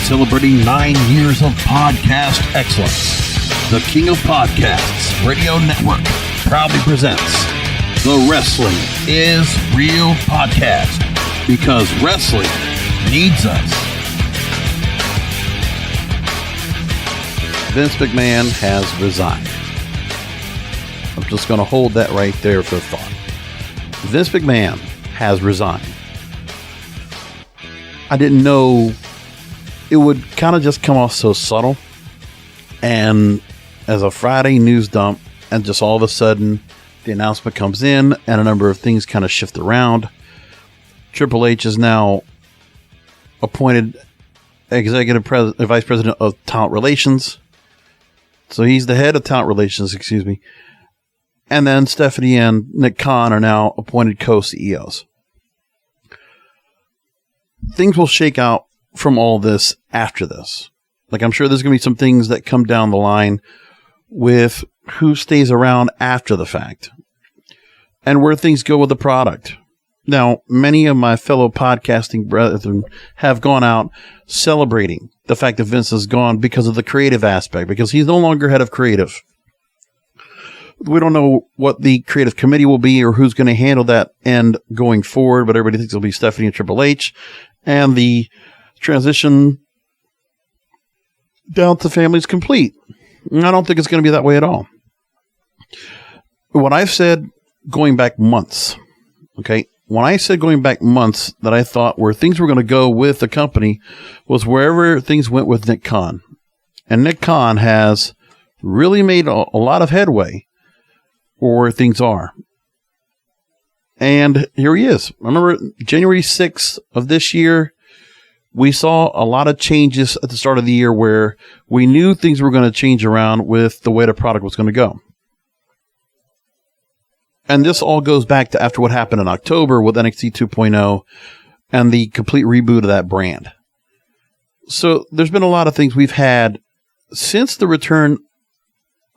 Celebrating 9 years of podcast excellence, the King of Podcasts Radio Network proudly presents the Wrestling is Real podcast, because wrestling needs us. Vince McMahon has resigned. I'm just going to hold that right there for thought. Vince McMahon has resigned. I didn't know it would kind of just come off so subtle and as a Friday news dump, and just all of a sudden the announcement comes in and a number of things kind of shift around. Triple H is now appointed vice president of talent relations. So he's the head of talent relations, And then Stephanie and Nick Khan are now appointed co-CEOs. Things will shake out from all this after this. Like, I'm sure there's going to be some things that come down the line with who stays around after the fact and where things go with the product. Now, many of my fellow podcasting brethren have gone out celebrating the fact that Vince is gone because of the creative aspect, because he's no longer head of creative. We don't know what the creative committee will be or who's going to handle that end going forward, but everybody thinks it'll be Stephanie and Triple H, and the transition down to family is complete. I don't think it's going to be that way at all. What I've said going back months, okay, when I said going back months that I thought where things were going to go with the company was wherever things went with Nick Khan. And Nick Khan has really made a lot of headway for where things are. And here he is. I remember January 6th of this year, we saw a lot of changes at the start of the year where we knew things were going to change around with the way the product was going to go. And this all goes back to after what happened in October with NXT 2.0 and the complete reboot of that brand. So there's been a lot of things we've had since the return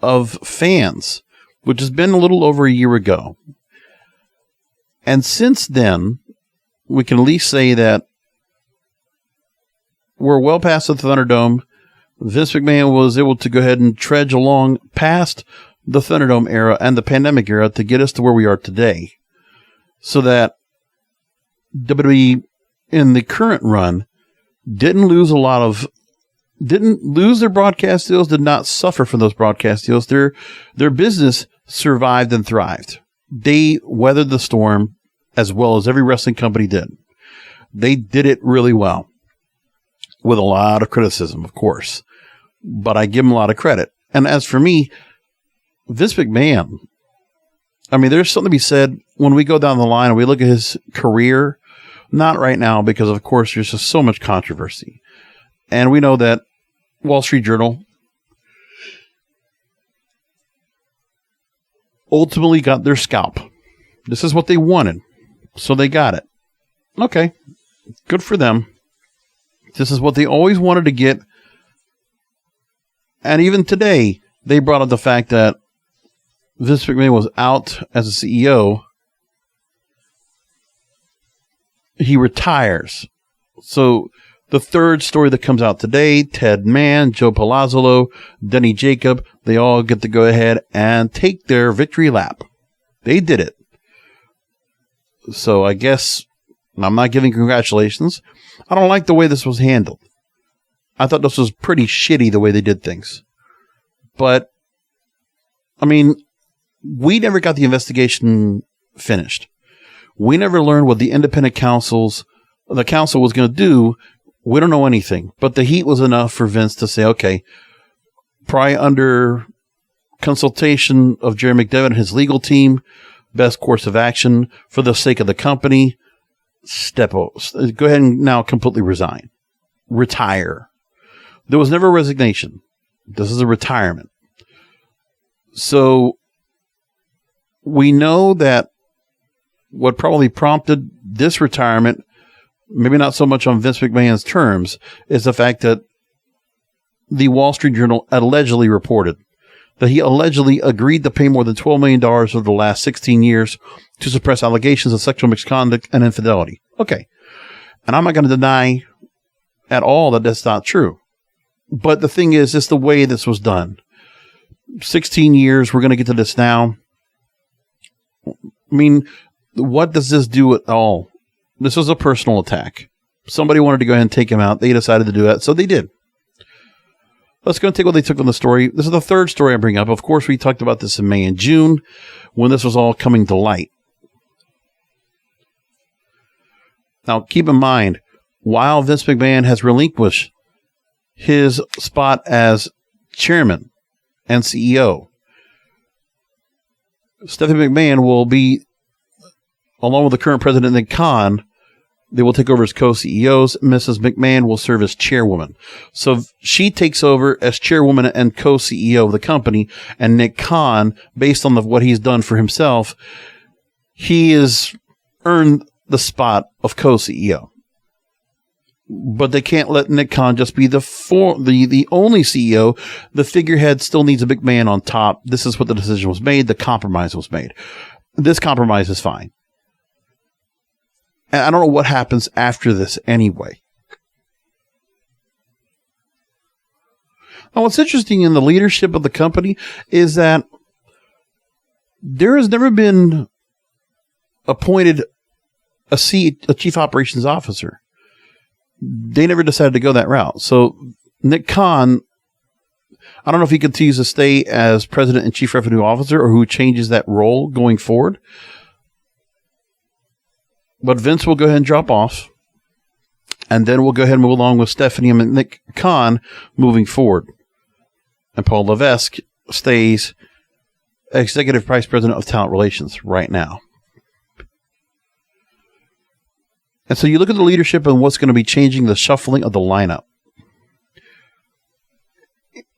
of fans, which has been a little over a year ago. And since then, we can at least say that we're well past the Thunderdome. Vince McMahon was able to go ahead and trudge along past the Thunderdome era and the pandemic era to get us to where we are today. So that WWE in the current run didn't lose their broadcast deals, did not suffer from those broadcast deals. Their business survived and thrived. They weathered the storm as well as every wrestling company did. They did it really well. With a lot of criticism, of course. But I give him a lot of credit. And as for me, Vince McMahon, I mean, there's something to be said when we go down the line and we look at his career. Not right now, because, of course, there's just so much controversy. And we know that Wall Street Journal ultimately got their scalp. This is what they wanted. So they got it. Okay. Good for them. This is what they always wanted to get. And even today, they brought up the fact that Vince McMahon was out as a CEO. He retires. So the third story that comes out today, Ted Mann, Joe Palazzolo, Denny Jacob, they all get to go ahead and take their victory lap. They did it. So I guess I'm not giving congratulations. I don't like the way this was handled. I thought this was pretty shitty the way they did things. But, I mean, we never got the investigation finished. We never learned what the independent council was going to do. We don't know anything. But the heat was enough for Vince to say, okay, probably under consultation of Jerry McDevitt and his legal team, best course of action for the sake of the company, go ahead and now completely resign. Retire. There was never a resignation. This is a retirement. So we know that what probably prompted this retirement, maybe not so much on Vince McMahon's terms, is the fact that the Wall Street Journal allegedly reported that he allegedly agreed to pay more than $12 million over the last 16 years to suppress allegations of sexual misconduct and infidelity. Okay. And I'm not going to deny at all that that's not true. But the thing is, it's the way this was done. 16 years, we're going to get to this now. I mean, what does this do at all? This was a personal attack. Somebody wanted to go ahead and take him out. They decided to do that, so they did. Let's go and take what they took from the story. This is the third story I bring up. Of course, we talked about this in May and June when this was all coming to light. Now, keep in mind, while Vince McMahon has relinquished his spot as chairman and CEO, Stephanie McMahon will be, along with the current president, Nick Khan, they will take over as co-CEOs. Mrs. McMahon will serve as chairwoman. So she takes over as chairwoman and co-CEO of the company, and Nick Khan, based on what he's done for himself, he has earned the spot of co-CEO. But they can't let Nick Khan just be the only CEO. The figurehead still needs a McMahon on top. This is what the decision was made. The compromise was made. This compromise is fine. And I don't know what happens after this anyway. Now, what's interesting in the leadership of the company is that there has never been appointed a chief operations officer. They never decided to go that route. So Nick Khan, I don't know if he continues to stay as president and chief revenue officer or who changes that role going forward. But Vince will go ahead and drop off. And then we'll go ahead and move along with Stephanie and Nick Khan moving forward. And Paul Levesque stays executive vice president of talent relations right now. And so you look at the leadership and what's going to be changing the shuffling of the lineup.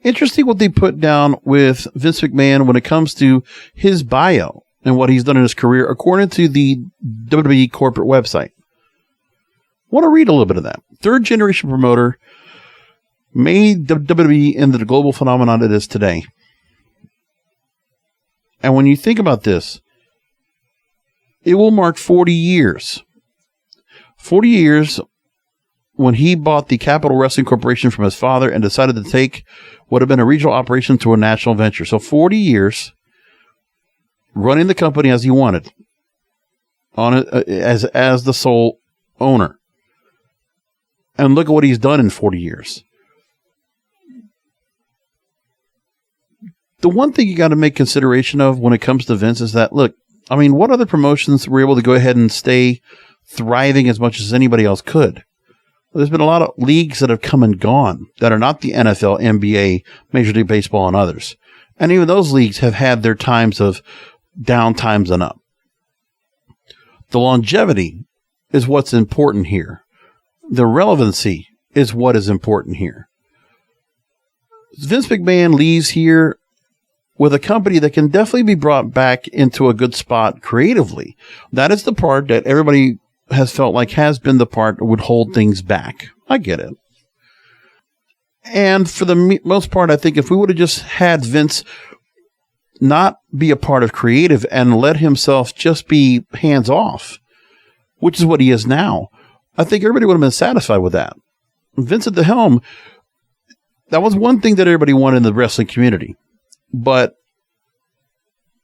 Interesting what they put down with Vince McMahon when it comes to his bio and what he's done in his career, according to the WWE corporate website. I want to read a little bit of that. Third generation promoter made WWE into the global phenomenon it is today. And when you think about this, it will mark 40 years. 40 years when he bought the Capital Wrestling Corporation from his father and decided to take what had been a regional operation to a national venture. So 40 years running the company as he wanted, on it as the sole owner. And look at what he's done in 40 years. The one thing you got to make consideration of when it comes to Vince is that, look, I mean, what other promotions were able to go ahead and stay thriving as much as anybody else could? There's been a lot of leagues that have come and gone that are not the NFL, NBA, Major League Baseball, and others. And even those leagues have had their times of down times and up. The longevity is what's important here. The relevancy is what is important here. Vince McMahon leaves here with a company that can definitely be brought back into a good spot creatively. That is the part that everybody has felt like has been the part that would hold things back. I get it. And for the most part, I think if we would have just had Vince not be a part of creative and let himself just be hands off, which is what he is now, I think everybody would have been satisfied with that. Vince at the helm, that was one thing that everybody wanted in the wrestling community. But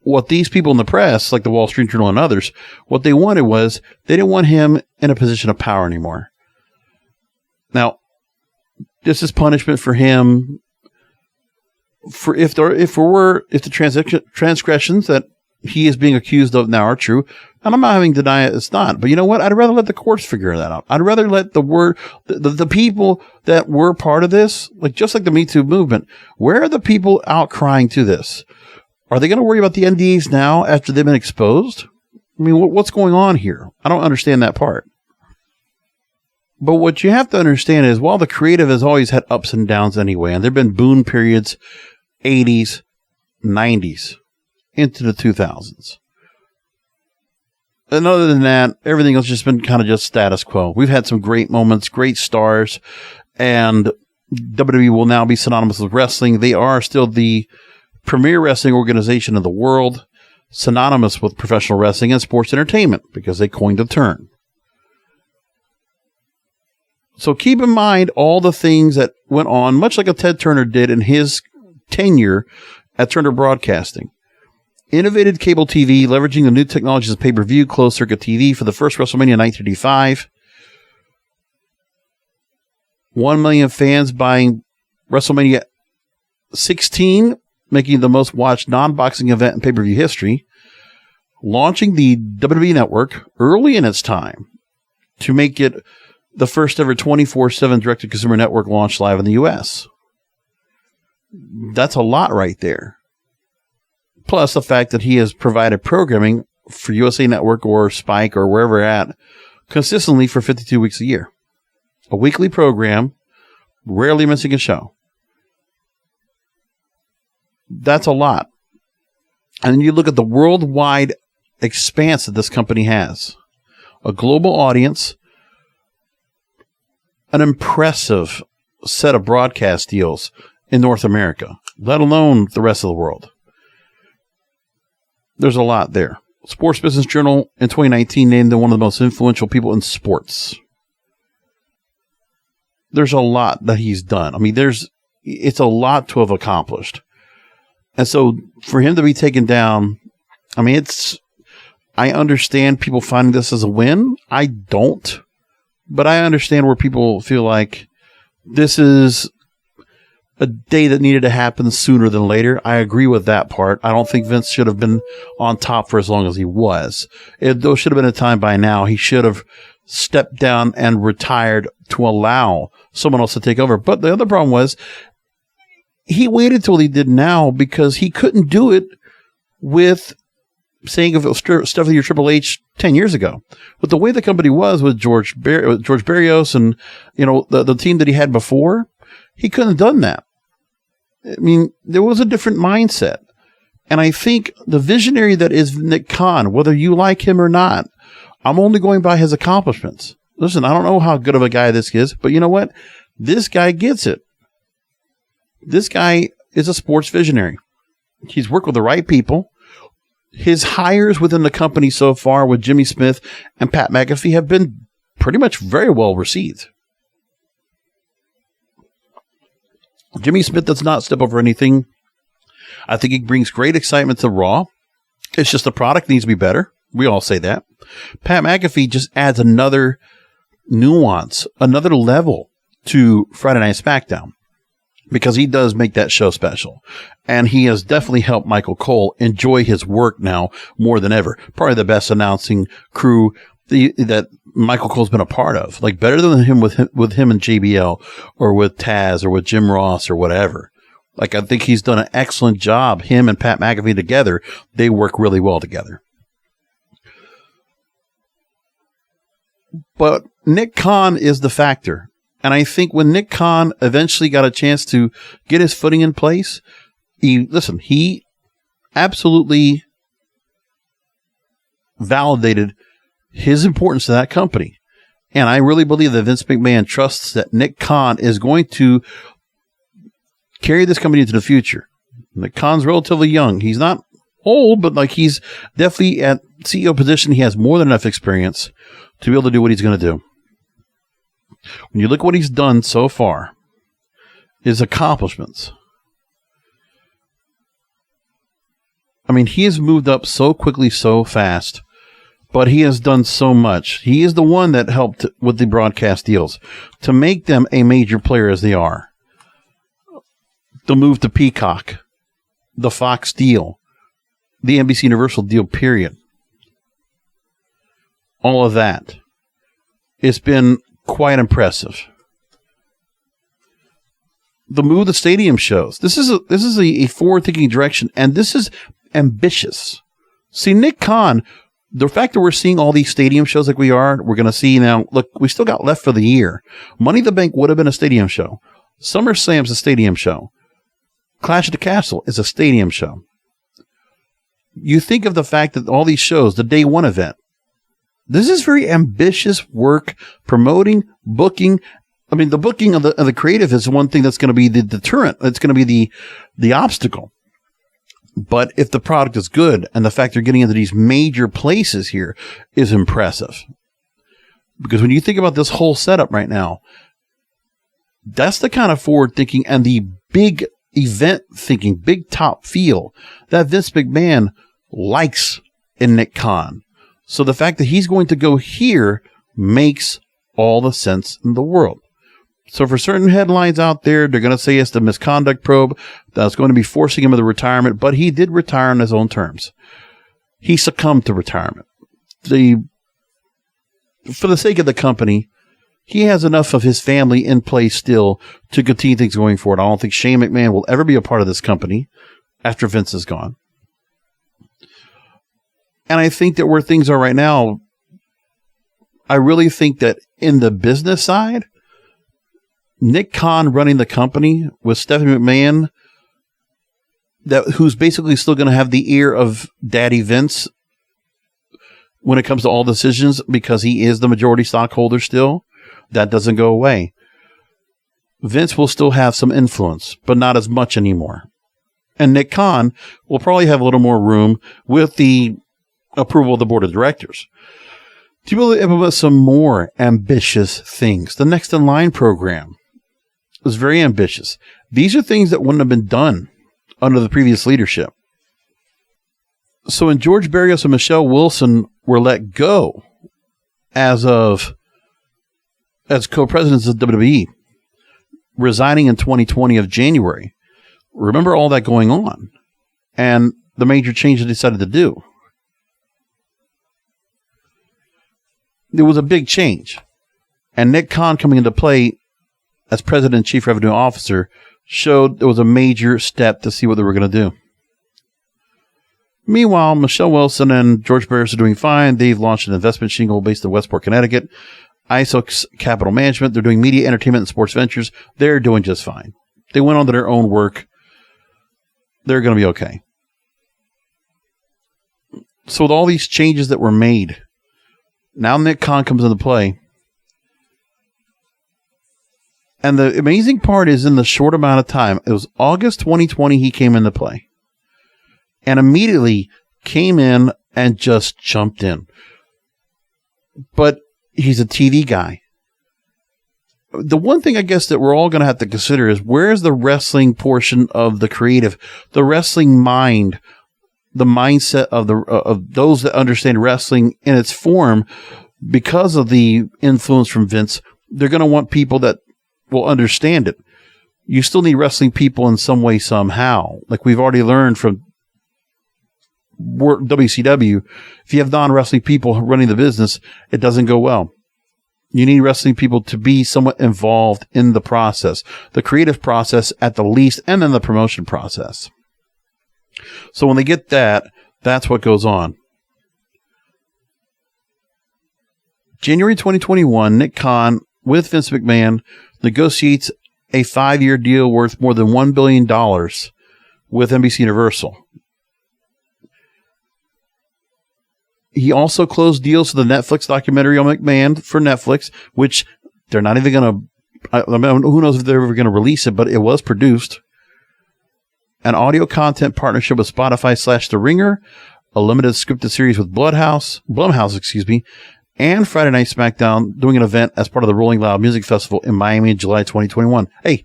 what these people in the press, like the Wall Street Journal and others, what they wanted was they didn't want him in a position of power anymore. Now, this is punishment for him for if the transgressions that he is being accused of now are true, and I'm not having to deny it's not. But you know what? I'd rather let the courts figure that out. I'd rather let the people that were part of this, just like the Me Too movement, where are the people outcrying to this? Are they going to worry about the NDAs now after they've been exposed? I mean, what's going on here? I don't understand that part. But what you have to understand is, while the creative has always had ups and downs anyway, and there have been boom periods, 80s, 90s, into the 2000s. And other than that, everything has just been kind of just status quo. We've had some great moments, great stars, and WWE will now be synonymous with wrestling. They are still the premier wrestling organization in the world, synonymous with professional wrestling and sports entertainment because they coined the term. So keep in mind all the things that went on, much like a Ted Turner did in his tenure at Turner Broadcasting. Innovated cable TV, leveraging the new technologies of pay-per-view, closed-circuit TV for the first WrestleMania in 1985. 1 million fans buying WrestleMania 16, making it the most watched non-boxing event in pay-per-view history. Launching the WWE Network early in its time to make it the first ever 24/7 direct-to-consumer network launched live in the U.S. That's a lot right there. Plus the fact that he has provided programming for USA Network or Spike or wherever at consistently for 52 weeks a year. A weekly program, rarely missing a show. That's a lot. And you look at the worldwide expanse that this company has. A global audience, an impressive set of broadcast deals in North America, let alone the rest of the world. There's a lot there. Sports Business Journal in 2019 named them one of the most influential people in sports. There's a lot that he's done. I mean, it's a lot to have accomplished. And so for him to be taken down, I mean, I understand people finding this as a win. I don't. But I understand where people feel like this is a day that needed to happen sooner than later. I agree with that part. I don't think Vince should have been on top for as long as he was. There should have been a time by now he should have stepped down and retired to allow someone else to take over. But the other problem was he waited till he did now because he couldn't do it with saying of stuff with your Triple H 10 years ago. But the way the company was with George Barrios and, the team that he had before, he couldn't have done that. I mean, there was a different mindset. And I think the visionary that is Nick Khan, whether you like him or not, I'm only going by his accomplishments. Listen, I don't know how good of a guy this is, but you know what? This guy gets it. This guy is a sports visionary. He's worked with the right people. His hires within the company so far with Jimmy Smith and Pat McAfee have been pretty much very well received. Jimmy Smith does not step over anything. I think he brings great excitement to Raw. It's just the product needs to be better. We all say that. Pat McAfee just adds another nuance, another level to Friday Night SmackDown because he does make that show special. And he has definitely helped Michael Cole enjoy his work now more than ever. Probably the best announcing crew that Michael Cole's been a part of, like better than him with him and JBL or with Taz or with Jim Ross or whatever. Like, I think he's done an excellent job. Him and Pat McAfee together, they work really well together. But Nick Khan is the factor. And I think when Nick Khan eventually got a chance to get his footing in place, he absolutely validated his importance to that company. And I really believe that Vince McMahon trusts that Nick Khan is going to carry this company into the future. Nick Khan's relatively young. He's not old, but he's definitely at CEO position. He has more than enough experience to be able to do what he's going to do. When you look at what he's done so far, his accomplishments, I mean, he has moved up so quickly, so fast, but he has done so much. He is the one that helped with the broadcast deals to make them a major player as they are. The move to Peacock, the Fox deal, the NBC Universal deal, period. All of that. It's been quite impressive. The move to stadium shows. This is a forward-thinking direction, and this is ambitious. See, Nick Khan, the fact that we're seeing all these stadium shows like we're going to see now, look, we still got left for the year. Money in the Bank would have been a stadium show. SummerSlam's a stadium show. Clash at the Castle is a stadium show. You think of the fact that all these shows, the day one event, this is very ambitious work, promoting, booking. I mean, the booking of the creative is one thing that's going to be the deterrent. It's going to be the obstacle. But if the product is good and the fact they're getting into these major places here is impressive. Because when you think about this whole setup right now, That's the kind of forward thinking and the big event thinking, big top feel that Vince McMahon likes in Nick Khan. So the fact that he's going to go here makes all the sense in the world. So for certain headlines out there, they're going to say it's the misconduct probe that's going to be forcing him into retirement, but he did retire on his own terms. He succumbed to retirement. For the sake of the company, he has enough of his family in place still to continue things going forward. I don't think Shane McMahon will ever be a part of this company after Vince is gone. And I think that where things are right now, I really think that in the business side, Nick Khan running the company with Stephanie McMahon, who's basically still going to have the ear of Daddy Vince when it comes to all decisions because he is the majority stockholder still. That doesn't go away. Vince will still have some influence, but not as much anymore. And Nick Khan will probably have a little more room with the approval of the board of directors to be able to implement some more ambitious things. The Next in Line program was very ambitious. These are things that wouldn't have been done under the previous leadership. So when George Barrios and Michelle Wilson were let go as co-presidents of WWE, resigning in 2020 of January, remember all that going on and the major change they decided to do. There was a big change. And Nick Khan coming into play as president and chief revenue officer showed there was a major step to see what they were going to do. Meanwhile, Michelle Wilson and George Barrios are doing fine. They've launched an investment shingle based in Westport, Connecticut. ISO Capital Management. They're doing media, entertainment, and sports ventures. They're doing just fine. They went on to their own work. They're going to be okay. So with all these changes that were made, now Nick Khan comes into play. And the amazing part is in the short amount of time, it was August 2020 he came into play. And immediately came in and just jumped in. But he's a TV guy. The one thing I guess that we're all going to have to consider is where's the wrestling portion of the creative, the wrestling mind, the mindset of those that understand wrestling in its form. Because of the influence from Vince, they're going to want people that will understand it. You still need wrestling people in some way, somehow. Like we've already learned from WCW, if you have non-wrestling people running the business, it doesn't go well. You need wrestling people to be somewhat involved in the process, the creative process at the least, and then the promotion process. So when they get that, that's what goes on. January 2021, Nick Khan with Vince McMahon negotiates a 5-year deal worth more than $1 billion with NBC Universal. He also closed deals for the Netflix documentary on McMahon for Netflix, which they're not even going to, who knows if they're ever going to release it, but it was produced. An audio content partnership with Spotify / The Ringer, a limited scripted series with Blumhouse, and Friday Night SmackDown doing an event as part of the Rolling Loud Music Festival in Miami in July 2021. Hey,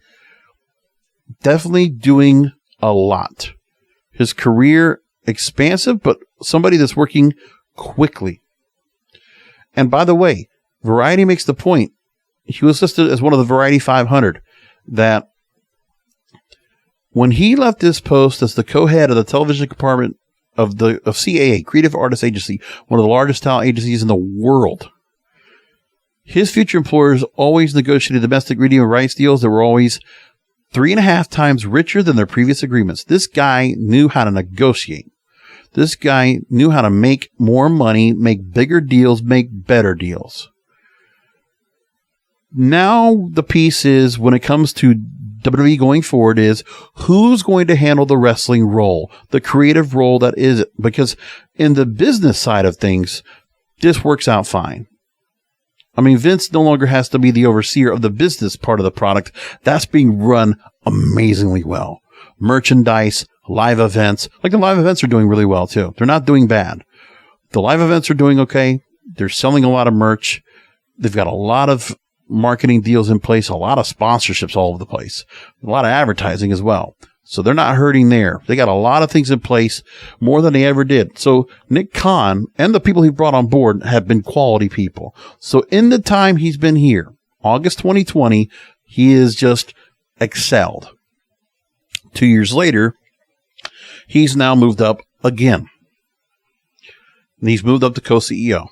definitely doing a lot. His career expansive, but somebody that's working quickly. And by the way, Variety makes the point. He was listed as one of the Variety 500 that when he left this post as the co-head of the television department of CAA, Creative Artists Agency, one of the largest talent agencies in the world, his future employers always negotiated domestic radio rights deals that were always 3.5 times richer than their previous agreements. This guy knew how to negotiate. This guy knew how to make more money, make bigger deals, make better deals. Now the piece is, when it comes to WWE going forward, is who's going to handle the wrestling role, the creative role that is it? Because in the business side of things, this works out fine. I mean, Vince no longer has to be the overseer of the business part of the product. That's being run amazingly well. Merchandise, live events. Like the live events are doing really well too. They're not doing bad. The live events are doing okay. They're selling a lot of merch. They've got a lot of marketing deals in place, a lot of sponsorships all over the place, a lot of advertising as well. So they're not hurting there. They got a lot of things in place, more than they ever did. So Nick Khan and the people he brought on board have been quality people. So in the time he's been here, August 2020, he has just excelled. 2 years later, he's now moved up again. And he's moved up to co-CEO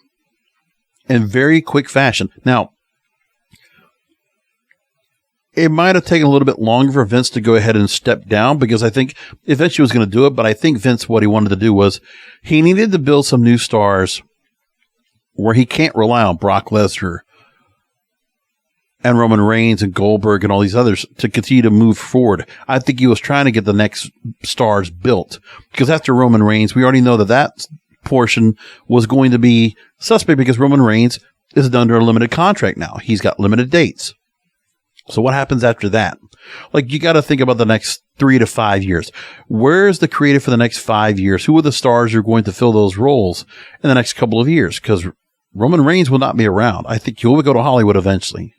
in very quick fashion. Now, it might have taken a little bit longer for Vince to go ahead and step down, because I think eventually he was going to do it. But I think Vince, what he wanted to do was he needed to build some new stars where he can't rely on Brock Lesnar and Roman Reigns and Goldberg and all these others to continue to move forward. I think he was trying to get the next stars built, because after Roman Reigns, we already know that portion was going to be suspect, because Roman Reigns is under a limited contract now. He's got limited dates. So what happens after that? Like, you got to think about the next 3 to 5 years. Where's the creative for the next 5 years? Who are the stars who are going to fill those roles in the next couple of years? Because Roman Reigns will not be around. I think he'll go to Hollywood eventually.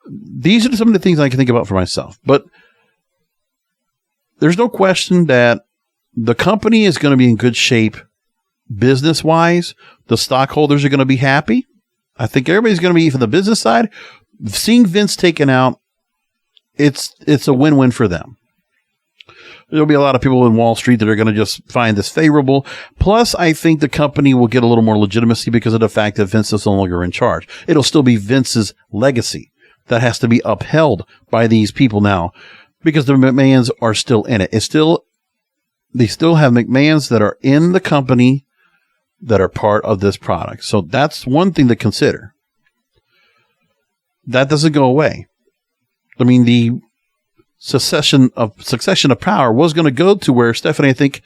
These are some of the things I can think about for myself. But there's no question that the company is going to be in good shape business-wise. The stockholders are going to be happy. I think everybody's going to be, from the business side, seeing Vince taken out, it's a win-win for them. There'll be a lot of people in Wall Street that are going to just find this favorable. Plus, I think the company will get a little more legitimacy because of the fact that Vince is no longer in charge. It'll still be Vince's legacy that has to be upheld by these people now, because the McMahons are still in it. They still have McMahons that are in the company that are part of this product. So that's one thing to consider. That doesn't go away. I mean, the succession of power was going to go to where Stephanie, I think,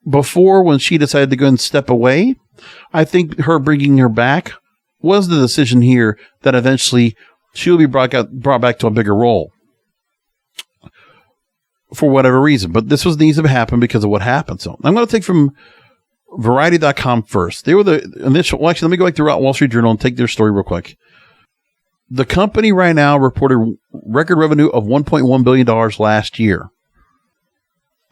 before, when she decided to go and step away, I think her bringing her back was the decision here that eventually she'll be brought back to a bigger role for whatever reason. But this needs to happen because of what happened. So I'm going to take from Variety.com first. They were the initial. Well, actually, let me go back to Wall Street Journal and take their story real quick. The company right now reported record revenue of $1.1 billion last year.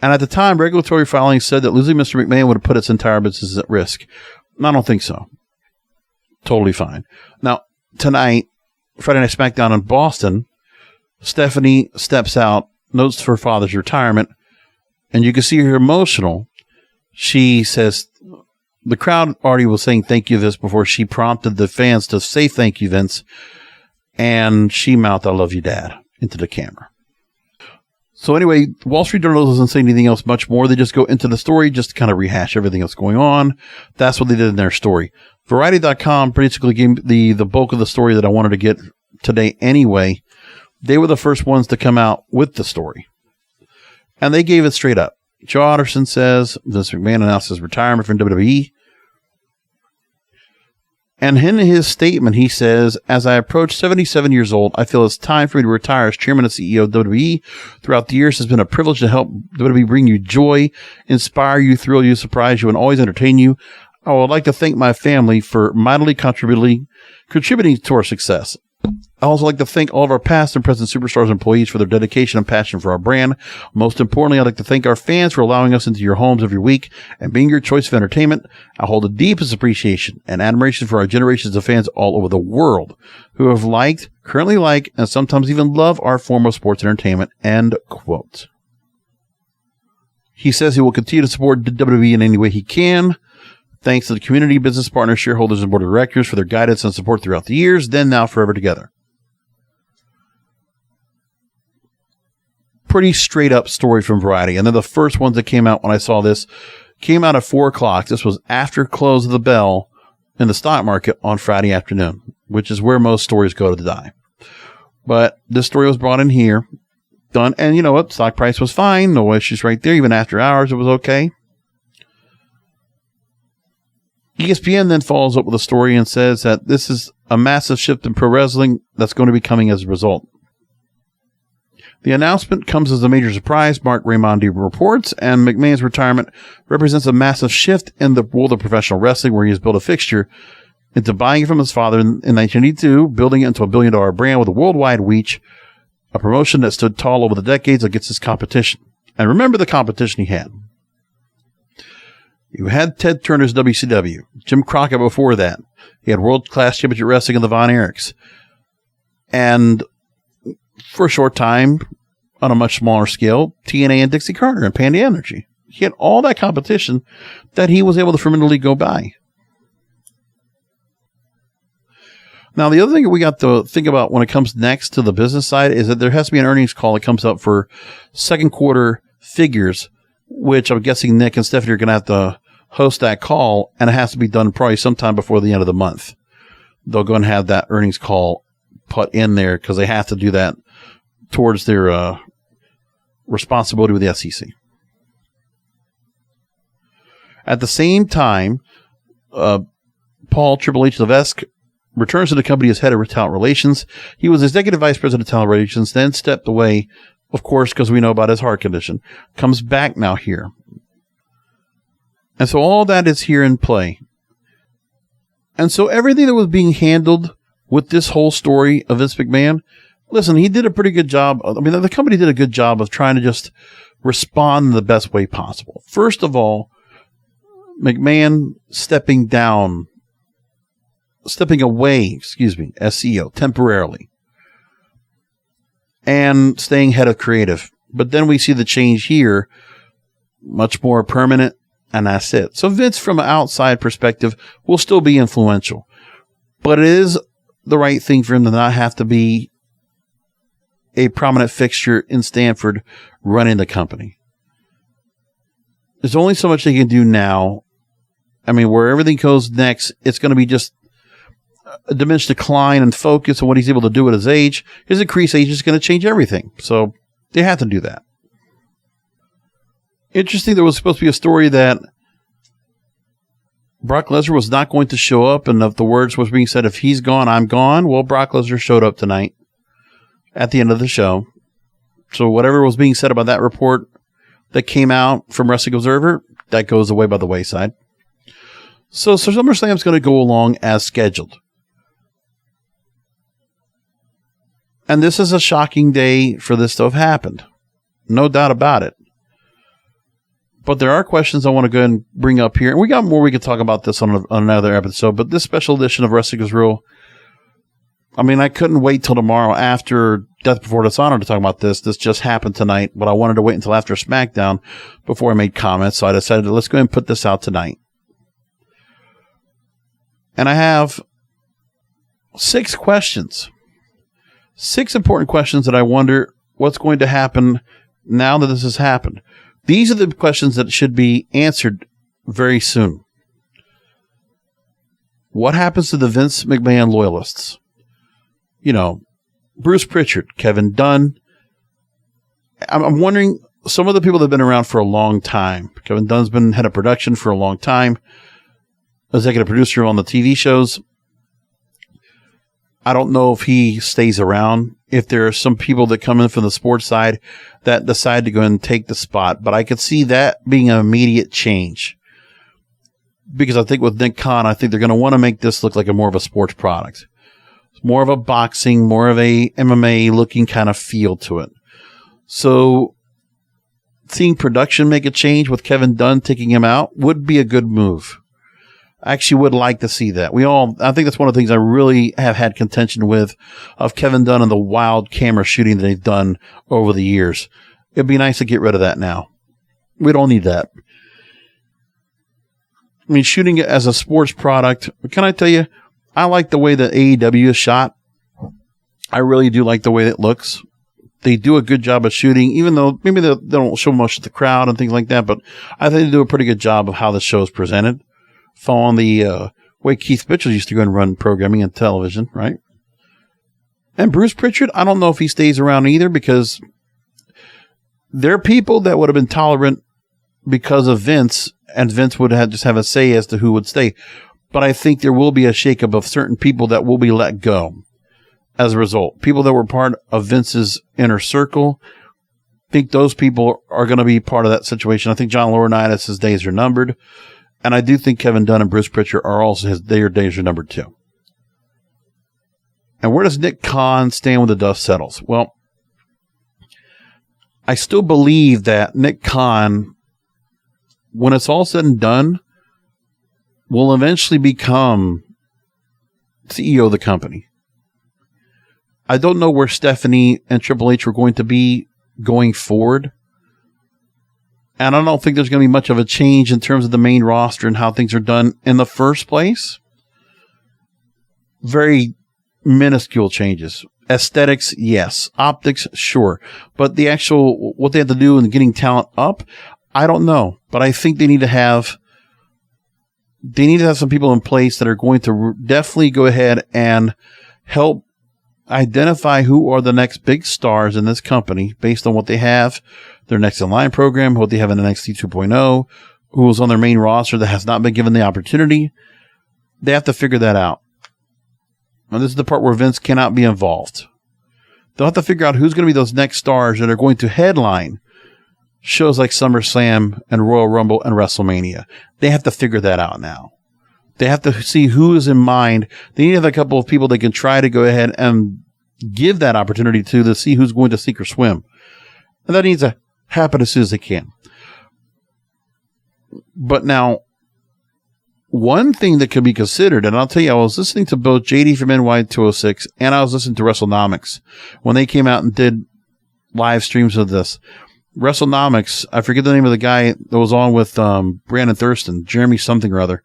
And at the time, regulatory filings said that losing Mr. McMahon would have put its entire business at risk. I don't think so. Totally fine. Now, tonight, Friday Night SmackDown in Boston, Stephanie steps out, notes her father's retirement, and you can see her emotional. She says, the crowd already was saying thank you, Vince, before she prompted the fans to say thank you, Vince. And she mouthed, I love you, Dad, into the camera. So anyway, Wall Street Journal doesn't say anything else much more. They just go into the story just to kind of rehash everything that's going on. That's what they did in their story. Variety.com basically gave the bulk of the story that I wanted to get today anyway. They were the first ones to come out with the story. And they gave it straight up. Joe Otterson says, Vince McMahon announced his retirement from WWE. And in his statement, he says, as I approach 77 years old, I feel it's time for me to retire as chairman and CEO of WWE. Throughout the years, it's been a privilege to help WWE bring you joy, inspire you, thrill you, surprise you, and always entertain you. I would like to thank my family for mightily contributing to our success. I also like to thank all of our past and present superstars and employees for their dedication and passion for our brand. Most importantly, I'd like to thank our fans for allowing us into your homes every week and being your choice of entertainment. I hold the deepest appreciation and admiration for our generations of fans all over the world who have liked, currently like, and sometimes even love our form of sports entertainment. End quote. He says he will continue to support WWE in any way he can. Thanks to the community, business partners, shareholders, and board of directors for their guidance and support throughout the years, then, now, forever together. Pretty straight up story from Variety. And then the first ones that came out when I saw this came out at 4 o'clock. This was after close of the bell in the stock market on Friday afternoon, which is where most stories go to die. But this story was brought in here, done, and you know what? Stock price was fine. No issues right there. Even after hours, it was okay. ESPN then follows up with a story and says that this is a massive shift in pro wrestling that's going to be coming as a result. The announcement comes as a major surprise, Mark Raimondi reports, and McMahon's retirement represents a massive shift in the world of professional wrestling where he has built a fixture into buying it from his father in 1982, building it into a billion-dollar brand with a worldwide reach, a promotion that stood tall over the decades against his competition. And remember the competition he had. You had Ted Turner's WCW, Jim Crockett before that. He had world-class championship wrestling in the Von Erichs. And for a short time, on a much smaller scale, TNA and Dixie Carter and Panda Energy. He had all that competition that he was able to formidably go by. Now, the other thing we got to think about when it comes next to the business side is that there has to be an earnings call that comes up for second quarter figures, which I'm guessing Nick and Stephanie are going to have to host that call, and it has to be done probably sometime before the end of the month. They'll go and have that earnings call put in there because they have to do that towards their responsibility with the SEC. At the same time, Paul Triple H Levesque returns to the company as head of talent relations. He was executive vice president of talent relations, then stepped away, of course, because we know about his heart condition. Comes back now here. And so all that is here in play. And so everything that was being handled with this whole story of Vince McMahon, listen, he did a pretty good job. I mean, the company did a good job of trying to just respond in the best way possible. First of all, McMahon stepping away, as CEO temporarily and staying head of creative. But then we see the change here, much more permanent, and that's it. So Vince, from an outside perspective, will still be influential, but it is the right thing for him to not have to be a prominent fixture in Stanford running the company. There's only so much they can do now. I mean, where everything goes next, it's going to be just a diminished decline and focus on what he's able to do at his age. His increased age is going to change everything. So they have to do that. Interesting, there was supposed to be a story that Brock Lesnar was not going to show up, and if the words was being said, if he's gone, I'm gone. Well, Brock Lesnar showed up tonight at the end of the show. So whatever was being said about that report that came out from Wrestling Observer, that goes away by the wayside. So SummerSlam is going to go along as scheduled. And this is a shocking day for this to have happened. No doubt about it. But there are questions I want to go ahead and bring up here. And we got more we could talk about this on another episode. But this special edition of Wrestling is Real, I mean, I couldn't wait till tomorrow after Death Before Dishonor to talk about this. This just happened tonight. But I wanted to wait until after SmackDown before I made comments. So I decided, let's go ahead and put this out tonight. And I have 6 questions. 6 important questions that I wonder what's going to happen now that this has happened. These are the questions that should be answered very soon. What happens to the Vince McMahon loyalists? You know, Bruce Pritchard, Kevin Dunn. I'm wondering, some of the people that have been around for a long time. Kevin Dunn's been head of production for a long time. Executive producer on the TV shows. I don't know if he stays around. If there are some people that come in from the sports side that decide to go and take the spot, but I could see that being an immediate change. Because I think with Nick Khan, I think they're going to want to make this look like more of a sports product. More of a boxing, more of a MMA looking kind of feel to it. So seeing production make a change with Kevin Dunn taking him out would be a good move. I actually would like to see that. I think that's one of the things I really have had contention with of Kevin Dunn and the wild camera shooting that they've done over the years. It'd be nice to get rid of that now. We don't need that. I mean, shooting it as a sports product, can I tell you, I like the way that AEW is shot. I really do like the way it looks. They do a good job of shooting, even though maybe they don't show much to the crowd and things like that, but I think they do a pretty good job of how the show is presented. Following the way Keith Mitchell used to go and run programming and television, right? And Bruce Pritchard, I don't know if he stays around either, because there are people that would have been tolerant because of Vince, and Vince would have just have a say as to who would stay. But I think there will be a shakeup of certain people that will be let go as a result. People that were part of Vince's inner circle, I think those people are going to be part of that situation. I think John Laurinaitis' days are numbered. And I do think Kevin Dunn and Bruce Pritchard are also their danger number 2. And where does Nick Khan stand when the dust settles? Well, I still believe that Nick Khan, when it's all said and done, will eventually become CEO of the company. I don't know where Stephanie and Triple H are going to be going forward. And I don't think there's going to be much of a change in terms of the main roster and how things are done in the first place. Very minuscule changes. Aesthetics, yes. Optics, sure. But the actual, what they have to do in getting talent up, I don't know. But I think they need to have some people in place that are going to definitely go ahead and help identify who are the next big stars in this company based on what they have, their next in line program, what they have in NXT 2.0, who is on their main roster that has not been given the opportunity. They have to figure that out. And this is the part where Vince cannot be involved. They'll have to figure out who's going to be those next stars that are going to headline shows like SummerSlam and Royal Rumble and WrestleMania. They have to figure that out now. They have to see who is in mind. They need to have a couple of people they can try to go ahead and give that opportunity to see who's going to sink or swim. And that needs to happen as soon as they can. But now, one thing that could be considered, and I'll tell you, I was listening to both JD from NY206 and I was listening to WrestleNomics when they came out and did live streams of this. WrestleNomics, I forget the name of the guy that was on with Brandon Thurston, Jeremy something or other.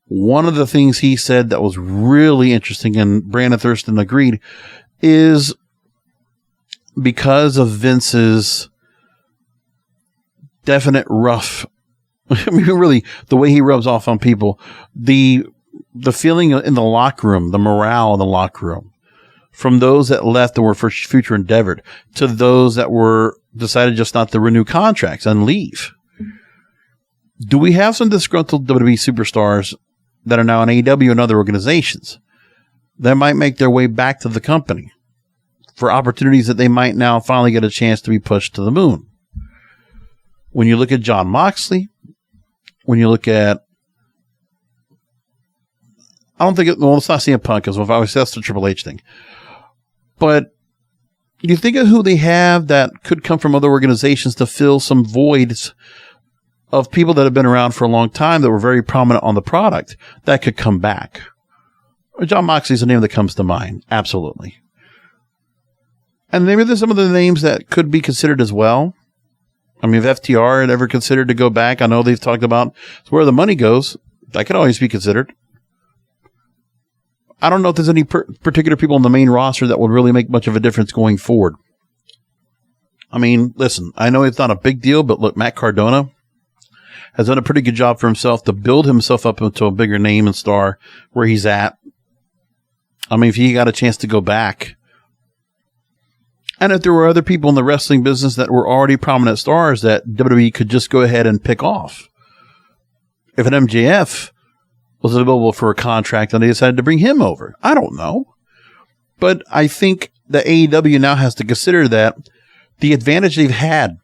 One of the things he said that was really interesting, and Brandon Thurston agreed, is because of Vince's definite rough, I mean, really, the way he rubs off on people, the feeling in the locker room, the morale in the locker room, from those that left and were for future endeavored to those that were decided just not to renew contracts and leave. Do we have some disgruntled WWE superstars that are now in AEW and other organizations that might make their way back to the company for opportunities that they might now finally get a chance to be pushed to the moon? When you look at Jon Moxley, when you look at, I don't think it's not CM Punk, because obviously that's the Triple H thing. But you think of who they have that could come from other organizations to fill some voids of people that have been around for a long time that were very prominent on the product that could come back. Jon Moxley is a name that comes to mind. Absolutely. And maybe there's some of the names that could be considered as well. I mean, if FTR had ever considered to go back, I know they've talked about where the money goes. That could always be considered. I don't know if there's any particular people on the main roster that would really make much of a difference going forward. I mean, listen, I know it's not a big deal, but look, Matt Cardona has done a pretty good job for himself to build himself up into a bigger name and star where he's at. I mean, if he got a chance to go back, and if there were other people in the wrestling business that were already prominent stars that WWE could just go ahead and pick off. If an MJF was available for a contract and they decided to bring him over, I don't know. But I think that AEW now has to consider that the advantage they've had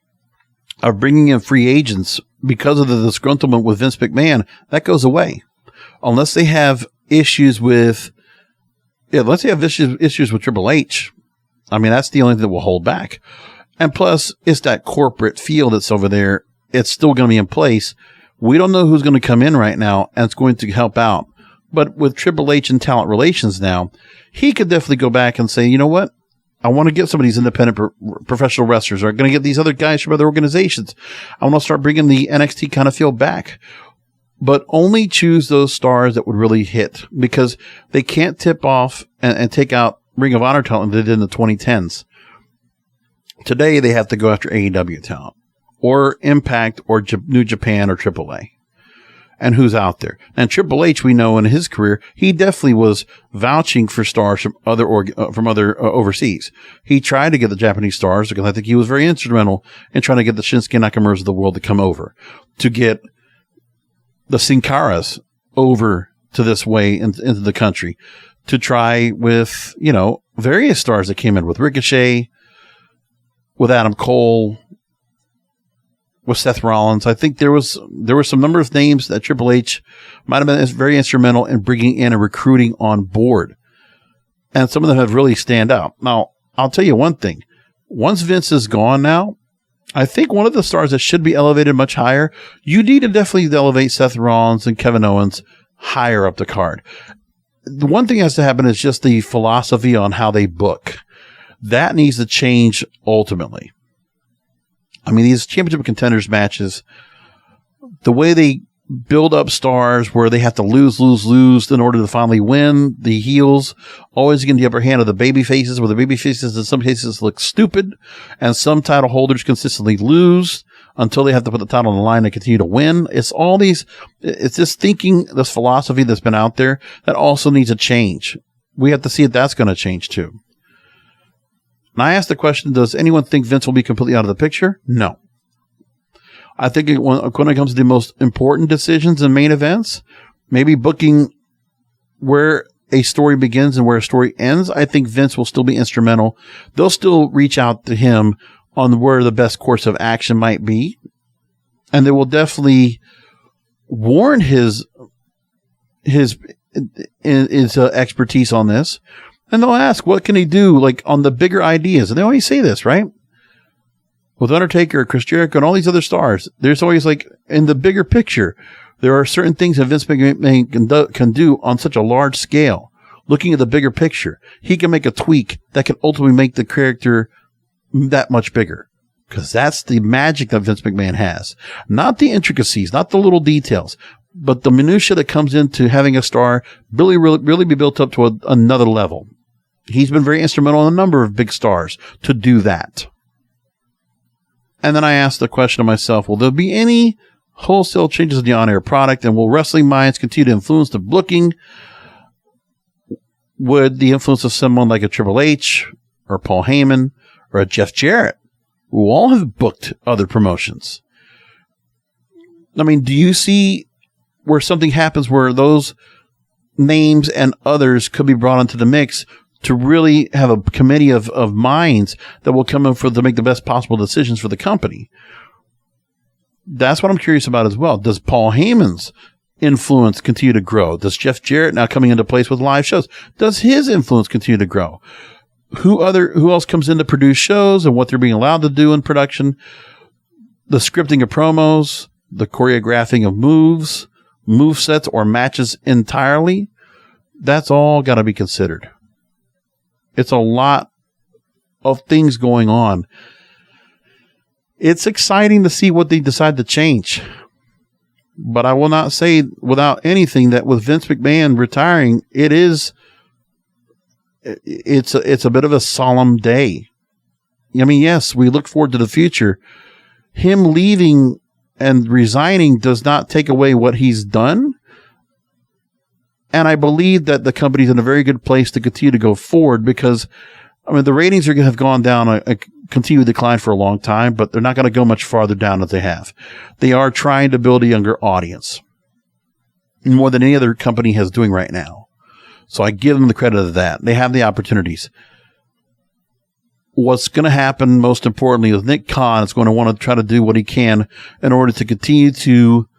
of bringing in free agents because of the disgruntlement with Vince McMahon, that goes away. Unless they have issues with, unless they have issues with Triple H. I mean, that's the only thing that will hold back. And plus, it's that corporate feel that's over there. It's still going to be in place. We don't know who's going to come in right now, and it's going to help out. But with Triple H and talent relations now, he could definitely go back and say, you know what? I want to get some of these independent professional wrestlers. I'm going to get these other guys from other organizations. I want to start bringing the NXT kind of feel back. But only choose those stars that would really hit, because they can't tip off and take out Ring of Honor talent they did in the 2010s. Today, they have to go after AEW talent or Impact or New Japan or AAA. And who's out there? And Triple H, we know in his career, he definitely was vouching for stars from other overseas. He tried to get the Japanese stars because I think he was very instrumental in trying to get the Shinsuke Nakamuras of the world to come over, to get the Sin Caras over to this way into the country, to try with, various stars that came in with Ricochet, with Adam Cole, with Seth Rollins. I think there was some number of names that Triple H might have been very instrumental in bringing in and recruiting on board. And some of them have really stand out. Now, I'll tell you one thing. Once Vince is gone now, I think one of the stars that should be elevated much higher, you need to definitely elevate Seth Rollins and Kevin Owens higher up the card. The one thing that has to happen is just the philosophy on how they book. That needs to change ultimately. I mean, these championship contenders matches, the way they build up stars where they have to lose in order to finally win, the heels always get the upper hand of the baby faces, where the baby faces in some cases look stupid, and some title holders consistently lose until they have to put the title on the line and continue to win. It's all these, it's this thinking, this philosophy that's been out there that also needs to change. We have to see if that's going to change too. And I asked the question, does anyone think Vince will be completely out of the picture? No. I think when it comes to the most important decisions and main events, maybe booking where a story begins and where a story ends, I think Vince will still be instrumental. They'll still reach out to him on where the best course of action might be. And they will definitely warn his expertise on this. And they'll ask, what can he do, like, on the bigger ideas? And they always say this, right? With Undertaker, Chris Jericho, and all these other stars, there's always, like, in the bigger picture, there are certain things that Vince McMahon can do on such a large scale. Looking at the bigger picture, he can make a tweak that can ultimately make the character that much bigger. Because that's the magic that Vince McMahon has. Not the intricacies, not the little details, but the minutia that comes into having a star really be built up to another level. He's been very instrumental in a number of big stars to do that. And then I asked the question to myself, will there be any wholesale changes in the on-air product, and will wrestling minds continue to influence the booking? Would the influence of someone like a Triple H or Paul Heyman or a Jeff Jarrett, who all have booked other promotions? I mean, do you see where something happens where those names and others could be brought into the mix to really have a committee of minds that will come in to make the best possible decisions for the company? That's what I'm curious about as well. Does Paul Heyman's influence continue to grow? Does Jeff Jarrett, now coming into place with live shows, does his influence continue to grow? Who else comes in to produce shows and what they're being allowed to do in production? The scripting of promos, the choreographing of moves, move sets, or matches entirely. That's all got to be considered. It's a lot of things going on. It's exciting to see what they decide to change. But I will not say without anything that with Vince McMahon retiring, it's a bit of a solemn day. I mean, yes, we look forward to the future. Him leaving and resigning does not take away what he's done. And I believe that the company's in a very good place to continue to go forward because, I mean, the ratings are going to have gone down a continued decline for a long time, but they're not going to go much farther down as they have. They are trying to build a younger audience more than any other company is doing right now. So I give them the credit of that. They have the opportunities. What's going to happen, most importantly, is Nick Khan is going to want to try to do what he can in order to continue to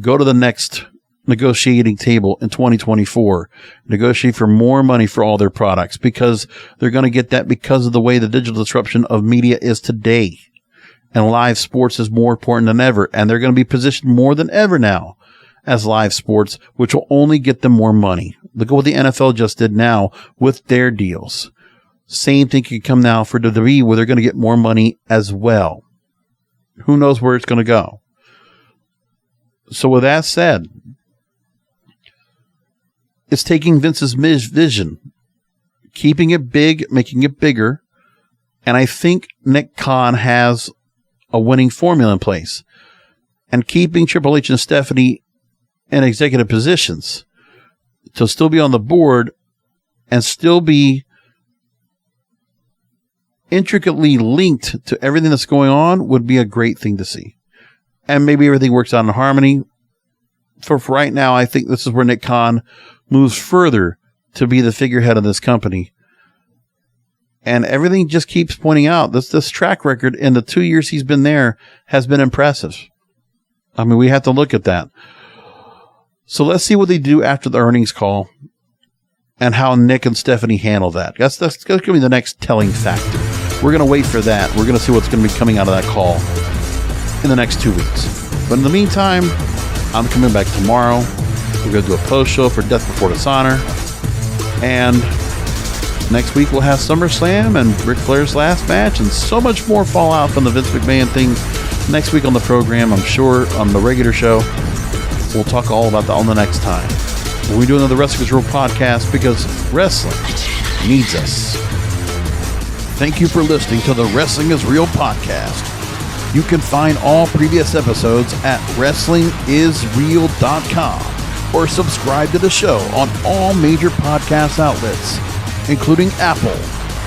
go to the next negotiating table in 2024, negotiate for more money for all their products, because they're going to get that because of the way the digital disruption of media is today. And live sports is more important than ever. And they're going to be positioned more than ever now as live sports, which will only get them more money. Look at what the NFL just did now with their deals. Same thing can come now for WWE, where they're going to get more money as well. Who knows where it's going to go? So with that said, it's taking Vince's vision, keeping it big, making it bigger. And I think Nick Khan has a winning formula in place. And keeping Triple H and Stephanie in executive positions to still be on the board and still be intricately linked to everything that's going on would be a great thing to see. And maybe everything works out in harmony. For right now, I think this is where Nick Khan moves further to be the figurehead of this company. And everything just keeps pointing out this track record in the 2 years he's been there has been impressive. I mean, we have to look at that. So let's see what they do after the earnings call and how Nick and Stephanie handle that. That's going to be the next telling factor. We're going to wait for that. We're going to see what's going to be coming out of that call in the next 2 weeks. But in the meantime, I'm coming back tomorrow. We're going to do a post show for Death Before Dishonor. And next week we'll have SummerSlam and Ric Flair's last match and so much more fallout from the Vince McMahon thing next week on the program. I'm sure on the regular show. We'll talk all about that on the next time. We'll be doing another Wrestling is Real podcast because wrestling needs us. Thank you for listening to the Wrestling is Real podcast. You can find all previous episodes at wrestlingisreal.com or subscribe to the show on all major podcast outlets, including Apple,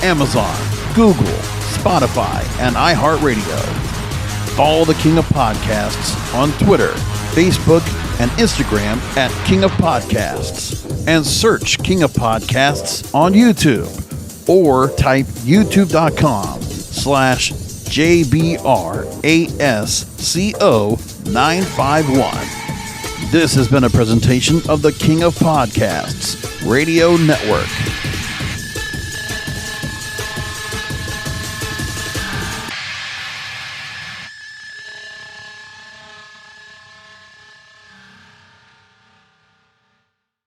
Amazon, Google, Spotify, and iHeartRadio. Follow the King of Podcasts on Twitter, Facebook, and Instagram at King of Podcasts, and search King of Podcasts on YouTube, or type youtube.com/JBRASCO951. This has been a presentation of the King of Podcasts Radio Network.